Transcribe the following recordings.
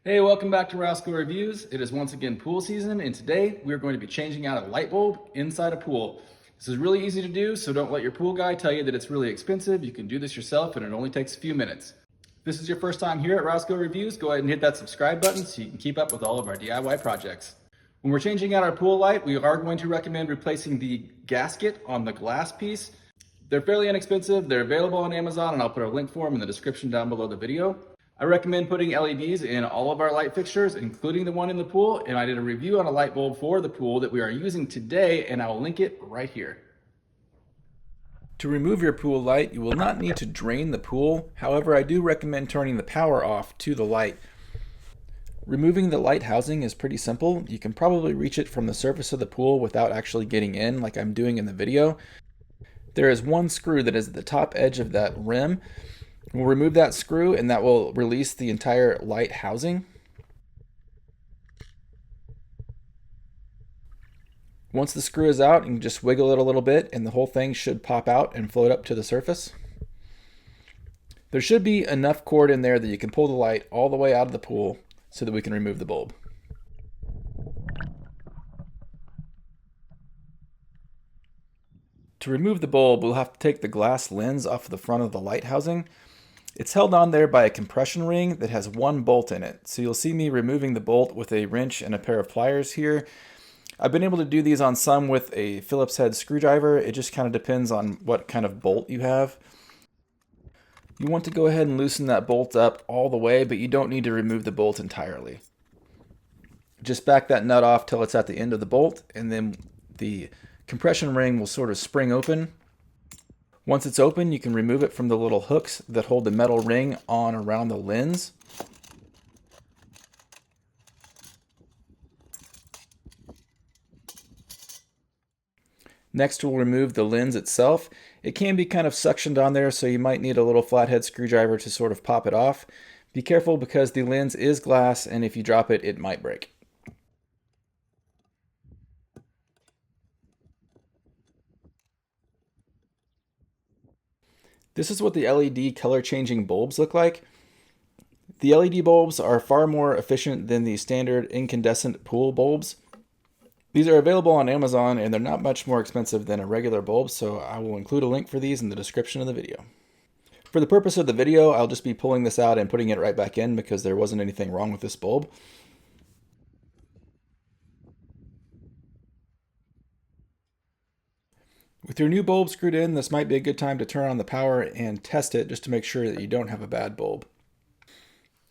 Hey, welcome back to Rosco Reviews. It is once again pool season, and today we are going to be changing out a light bulb inside a pool. This is really easy to do, so don't let your pool guy tell you that it's really expensive. You can do this yourself, and it only takes a few minutes. If this is your first time here at Rosco Reviews, go ahead and hit that subscribe button so you can keep up with all of our DIY projects. When we're changing out our pool light, we are going to recommend replacing the gasket on the glass piece. They're fairly inexpensive. They're available on Amazon, and I'll put a link for them in the description down below the video. I recommend putting LEDs in all of our light fixtures, including the one in the pool, and I did a review on a light bulb for the pool that we are using today, and I will link it right here. To remove your pool light, you will not need to drain the pool. However, I do recommend turning the power off to the light. Removing the light housing is pretty simple. You can probably reach it from the surface of the pool without actually getting in like I'm doing in the video. There is one screw that is at the top edge of that rim. We'll remove that screw and that will release the entire light housing. Once the screw is out, you can just wiggle it a little bit and the whole thing should pop out and float up to the surface. There should be enough cord in there that you can pull the light all the way out of the pool so that we can remove the bulb. To remove the bulb, we'll have to take the glass lens off the front of the light housing. It's held on there by a compression ring that has one bolt in it. So you'll see me removing the bolt with a wrench and a pair of pliers here. I've been able to do these on some with a Phillips head screwdriver. It just kind of depends on what kind of bolt you have. You want to go ahead and loosen that bolt up all the way, but you don't need to remove the bolt entirely. Just back that nut off till it's at the end of the bolt, and then the compression ring will sort of spring open. Once it's open, you can remove it from the little hooks that hold the metal ring on around the lens. Next, we'll remove the lens itself. It can be kind of suctioned on there, so you might need a little flathead screwdriver to sort of pop it off. Be careful because the lens is glass, and if you drop it, it might break. This is what the LED color changing bulbs look like. The LED bulbs are far more efficient than the standard incandescent pool bulbs. These are available on Amazon and they're not much more expensive than a regular bulb, so I will include a link for these in the description of the video. For the purpose of the video, I'll just be pulling this out and putting it right back in because there wasn't anything wrong with this bulb. With your new bulb screwed in, this might be a good time to turn on the power and test it just to make sure that you don't have a bad bulb.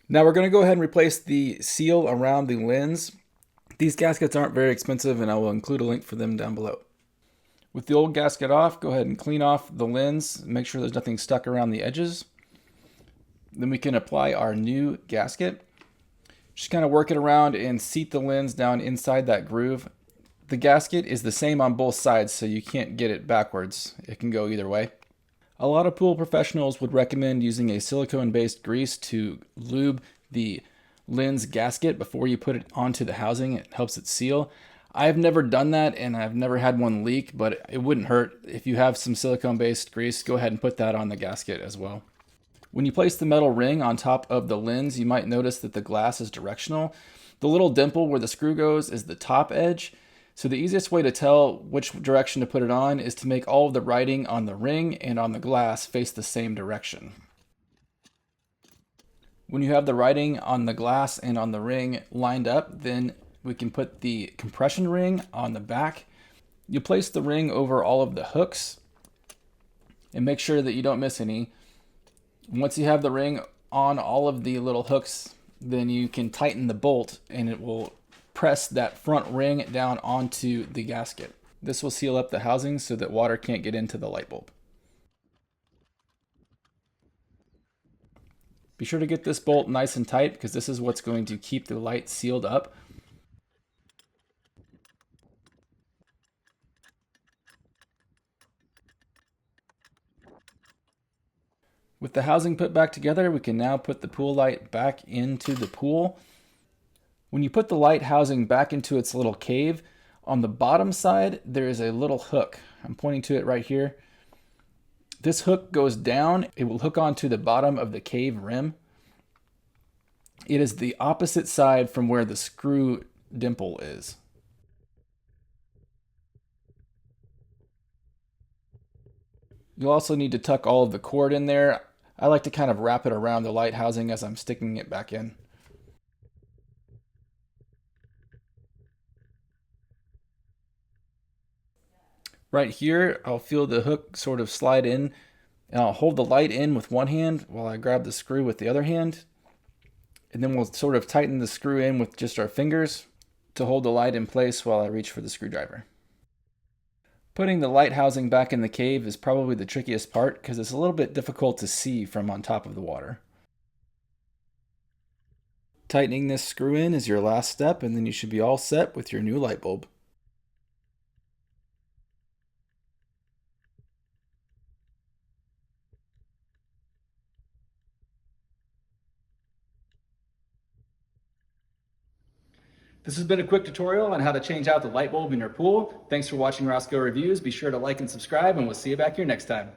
Now we're going to go ahead and replace the seal around the lens. These gaskets aren't very expensive and I will include a link for them down below. With the old gasket off, go ahead and clean off the lens, make sure there's nothing stuck around the edges. Then we can apply our new gasket. Just kind of work it around and seat the lens down inside that groove. The gasket is the same on both sides, so you can't get it backwards. It can go either way. A lot of pool professionals would recommend using a silicone-based grease to lube the lens gasket before you put it onto the housing. It helps it seal. I've never done that, and I've never had one leak, but it wouldn't hurt. If you have some silicone-based grease, go ahead and put that on the gasket as well. When you place the metal ring on top of the lens, you might notice that the glass is directional. The little dimple where the screw goes is the top edge. So the easiest way to tell which direction to put it on is to make all of the writing on the ring and on the glass face the same direction. When you have the writing on the glass and on the ring lined up, then we can put the compression ring on the back. You place the ring over all of the hooks and make sure that you don't miss any. Once you have the ring on all of the little hooks, then you can tighten the bolt and it will press that front ring down onto the gasket. This will seal up the housing so that water can't get into the light bulb. Be sure to get this bolt nice and tight because this is what's going to keep the light sealed up. With the housing put back together, we can now put the pool light back into the pool. When you put the light housing back into its little cave, on the bottom side, there is a little hook. I'm pointing to it right here. This hook goes down. It will hook onto the bottom of the cave rim. It is the opposite side from where the screw dimple is. You'll also need to tuck all of the cord in there. I like to kind of wrap it around the light housing as I'm sticking it back in. Right here, I'll feel the hook sort of slide in, and I'll hold the light in with one hand while I grab the screw with the other hand. And then we'll sort of tighten the screw in with just our fingers to hold the light in place while I reach for the screwdriver. Putting the light housing back in the cave is probably the trickiest part because it's a little bit difficult to see from on top of the water. Tightening this screw in is your last step, and then you should be all set with your new light bulb. This has been a quick tutorial on how to change out the light bulb in your pool. Thanks for watching Rosco Reviews. Be sure to like and subscribe, and we'll see you back here next time.